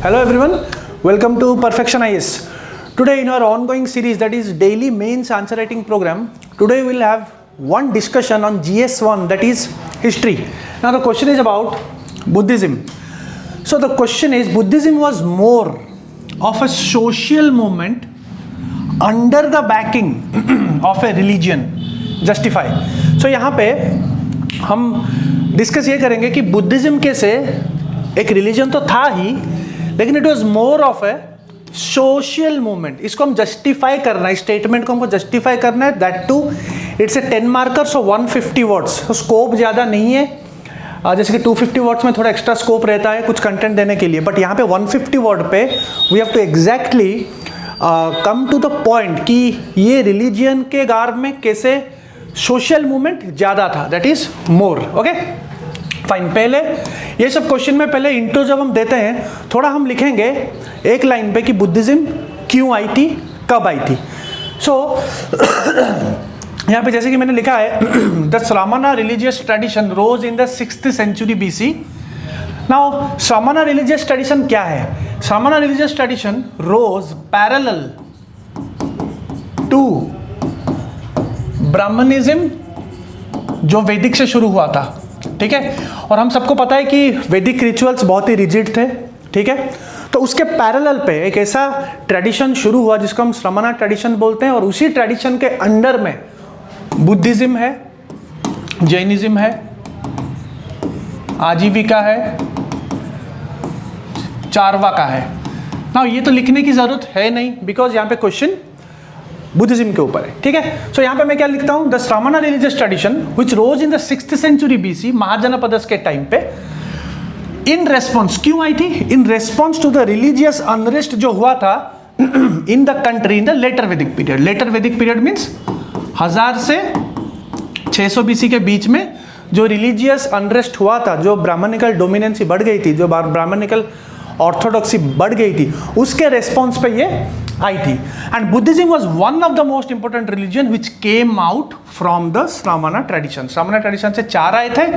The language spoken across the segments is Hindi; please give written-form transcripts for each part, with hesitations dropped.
Hello everyone, welcome to Perfection IS. Today in our ongoing series, that is daily mains answer writing program, today we will have one discussion on GS1, that is history. Now the question is about Buddhism. So the question is, Buddhism was more of a social movement under the backing of a religion. Justify. So यहाँ पे हम डिस्कस ये करेंगे कि बुद्धिज्म कैसे एक रिलीजन तो था ही, लेकिन it was more of a social movement. इसको हम जस्टिफाई करना है, स्टेटमेंट को हमको जस्टिफाई करना है. That too it's a 10 marker, so 150 words. तो स्कोप ज़्यादा नहीं है, जैसे कि 250 वर्ड्स में थोड़ा एक्स्ट्रा स्कोप रहता है कुछ कंटेंट देने के लिए, बट यहाँ पे 150 वर्ड पे we have to exactly come to the point कि ये रिलीजियन के गार्ब में कैसे सोशल मूवमेंट ज़्यादा था, that is more. Okay fine. पहले ये सब क्वेश्चन में पहले इंट्रो जब हम देते हैं, थोड़ा हम लिखेंगे एक लाइन पे कि बुद्धिज्म क्यों आई थी, कब आई थी. सो यहाँ पे जैसे कि मैंने लिखा है, the Shramana religious tradition rose in the 6th century BC. Now Shramana religious tradition क्या है? Shramana religious tradition rose parallel to Brahmanism जो वैदिक से शुरू हुआ था. ठीक है, और हम सबको पता है कि वैदिक रिचुअल्स बहुत ही रिजिड थे. ठीक है, तो उसके पैरेलल पे एक ऐसा ट्रेडिशन शुरू हुआ जिसको हम श्रमणा ट्रेडिशन बोलते हैं, और उसी ट्रेडिशन के अंडर में बुद्धिज्म है, जैनिज्म है, आजीविका है, चारवाका है. ना ये तो लिखने की जरूरत है नहीं, बिकॉज यहाँ पे क्वेश्चन बुद्धिज्म के ऊपर है. ठीक है, सो यहाँ पे मैं क्या लिखता हूँ, the Shramana religious tradition which rose in the 6th century BC, Mahajanapadas के टाइम पे. इन रेस्पॉन्स क्यों आई थी? In response to the religious unrest जो हुआ था in the country in the later Vedic period. Later Vedic period means 1000 से 600 BC के बीच में जो रिलीजियस अनरेस्ट हुआ था, जो ब्राह्मणिकल डोमिनेंसी बढ़ गई थी, जो ब्राह्मणिकल ऑर्थोडॉक्सी बढ़ गई थी, उसके रेस्पॉन्स पे ये आई थी. And Buddhism was one of the most important religion which came out from the Shramana tradition. Shramana tradition से 4 आए थे,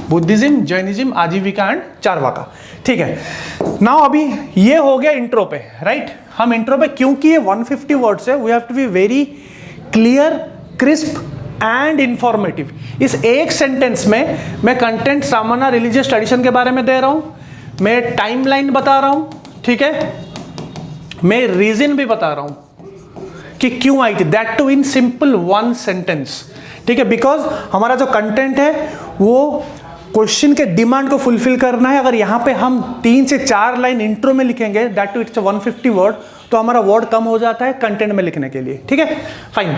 Buddhism, Jainism, Ajivika and Charvaka. ठीक है, नाउ अभी ये हो गया इंट्रो पे, राइट. हम इंट्रो पे, क्योंकि ये 150 वर्ड्स है, we have to be very clear, crisp and informative. इस एक सेंटेंस में मैं कंटेंट श्रामणा रिलीजियस ट्रेडिशन के बारे में दे रहा हूं, मैं टाइमलाइन बता रहा हूं, ठीक है, मैं रीजन भी बता रहा हूं कि क्यों आई थी. That too in simple 1 sentence. ठीक है, बिकॉज हमारा जो कंटेंट है वो क्वेश्चन के डिमांड को फुलफिल करना है. अगर यहाँ पे हम 3 से 4 लाइन इंट्रो में लिखेंगे, दैट टू इट्स 150 वर्ड, तो हमारा वर्ड कम हो जाता है कंटेंट में लिखने के लिए. ठीक है, fine.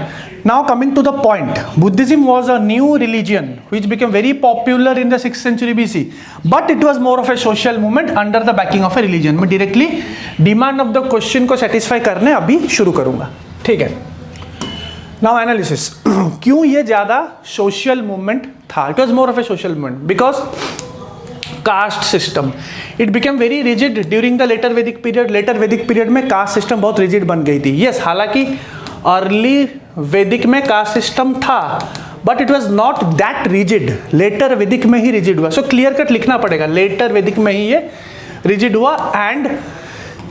Now coming to the point, Buddhism was a new religion which became very popular in the 6th century BC, but it was more of a social movement under the backing of a religion. मैं directly demand of the question को सेटिस्फाई करने अभी शुरू करूंगा. ठीक है, नाउ एनालिसिस. क्यों ये ज्यादा सोशल मूवमेंट था? It was more of a social movement because caste system, it became very rigid during the later Vedic period. Later Vedic period में कास्ट सिस्टम बहुत रिजिड बन गई थी. यस, हालांकि अर्ली वैदिक में कास्ट सिस्टम था, but it was not that rigid. Later Vedic में ही रिजिड हुआ. सो क्लियर कट लिखना पड़ेगा, लेटर वैदिक में ही ये रिजिड हुआ and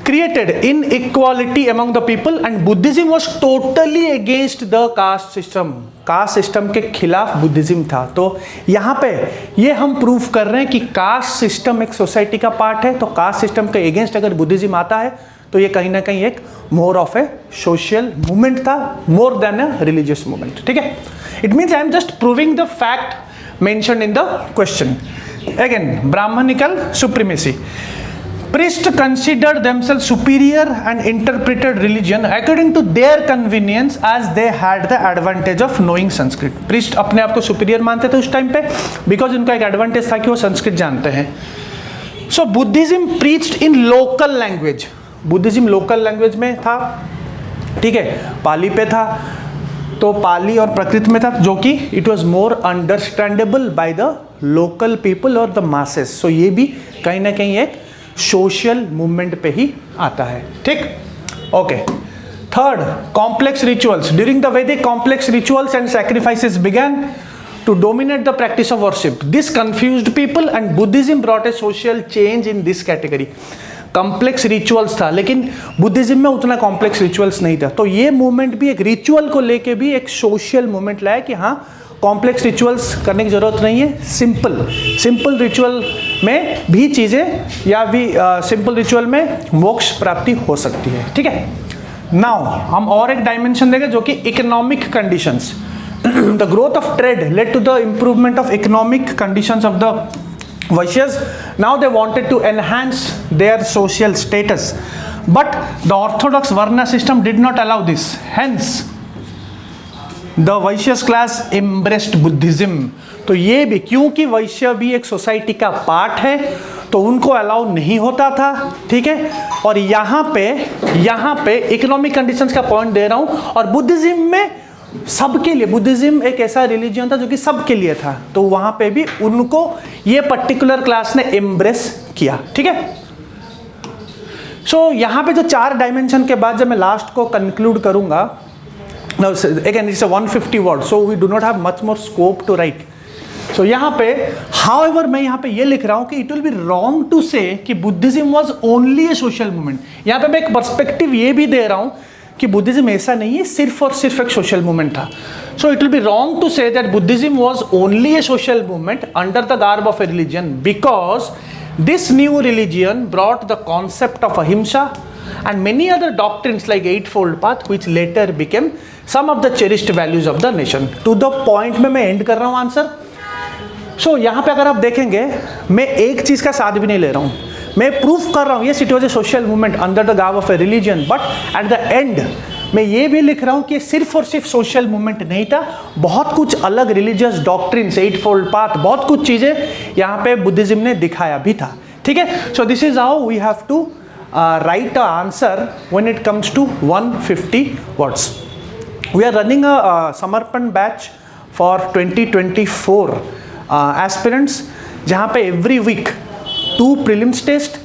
created inequality among the people, and Buddhism was totally against the caste system. Cast system के खिलाफ बुद्धिज्म था. तो यहाँ पे ये हम प्रूव कर रहे हैं कि कास्ट सिस्टम एक सोसाइटी का पार्ट है, तो कास्ट सिस्टम के अगेंस्ट अगर बुद्धिज्म आता है तो ये कहीं ना कहीं एक more of a social movement था, more than a religious movement. ठीक है, it means I am just proving the fact mentioned in the question. Again, Brahmanical supremacy. Priests considered themselves superior and interpreted religion according to their convenience as they had the advantage of knowing Sanskrit. Priest अपने आप को superior मानते थे उस टाइम पे, because उनका एक advantage था कि वो संस्कृत जानते हैं. So Buddhism preached in local language. Buddhism local language में था. ठीक है, पाली पे था, तो पाली और प्रकृत में था, जो कि it was more understandable by the local people or the masses. So ये भी कहीं ना कहीं एक सोशल मूवमेंट पे ही आता है. ठीक, okay. Third, complex rituals. During the Vedic, complex rituals and sacrifices began to dominate the practice of worship. This confused people and Buddhism brought a social change in this category. Complex rituals था, लेकिन बुद्धिज्म में उतना कॉम्प्लेक्स रिचुअल्स नहीं था। तो ये मूवमेंट भी एक रिचुअल को लेके भी एक सोशल मूवमेंट लाया कि हाँ कॉम्प्लेक्स रिचुअल्स करने की ज़रूरत नहीं है, सिंपल रिचुअल में भी चीज़ें या भी सिंपल रिचुअल में मोक्ष प्राप्ति हो सकती है। ठीक है, नाउ हम और एक डायमेंशन देंगे जो कि economic conditions. The growth of trade led to the improvement of economic conditions of the Vaishyas. Now they wanted to enhance their social status, but the orthodox Varna system did not allow this. Hence, the Vaishyas class embraced Buddhism. तो ये भी क्योंकि वैश्य भी एक सोसाइटी का पार्ट है तो उनको अलाउ नहीं होता था। ठीक है, और यहाँ पे इकोनॉमिक कंडीशंस का पॉइंट दे रहा हूँ। और बुद्धिज्म में सबके लिए, बुद्धिज्म एक ऐसा रिलीजियन था जो कि सबके लिए था, तो वहां पे भी उनको ये पर्टिकुलर क्लास ने एम्ब्रेस किया। ठीक है, सो यहाँ पे जो 4 डायमेंशन के बाद जब मैं लास्ट को कंक्लूड करूंगा, again it's 150 word, so we do not have much more scope to write. So यहाँ पे हाउएवर मैं यहाँ पे ये लिख रहा हूँ कि it will be wrong to say कि Buddhism was only a social movement. यहाँ पे मैं एक पर्सपेक्टिव ये भी दे रहा हूँ कि बुद्धिज्म ऐसा नहीं है सिर्फ और सिर्फ एक सोशल मूवमेंट था। So it will be wrong to say that Buddhism was only a social movement under the garb of a religion, because this new religion brought the concept of ahimsa and many other doctrines like Eightfold Path which later became some of the cherished values of the nation. To the point में मैं एंड कर रहा हूँ आंसर। सो यहाँ पे अगर आप देखेंगे मैं एक चीज़ का साथ भी नहीं ले रहा हूँ, मैं प्रूफ कर रहा हूँ yes it was a social movement under the garb of a religion, but at the end मैं ये भी लिख रहा हूँ कि सिर्फ और सिर्फ सोशल मूवमेंट नहीं था, बहुत कुछ अलग रिलीजियस डॉक्ट्रिन्स, एटफोल्ड पाथ, बहुत कुछ चीज़ें यहाँ पे बुद्धिज्म ने दिखाया भी था। ठीक है, so this is how we have to write an answer when it comes to 150 words. We are running a Samarpan batch for 2024 aspirants, जहाँ पे every week 2 prelims test,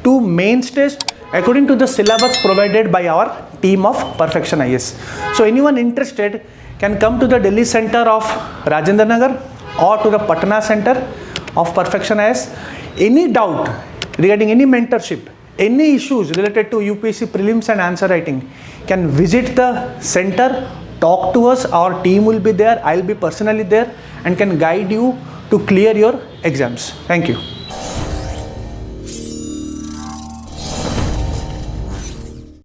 2 mains test according to the syllabus provided by our team of Perfection IAS. So anyone interested can come to the Delhi center of Rajendra Nagar or to the Patna center of Perfection IAS. Any doubt regarding any mentorship, any issues related to UPSC prelims and answer writing, can visit the center, talk to us, our team will be there, I'll be personally there and can guide you to clear your exams. Thank you.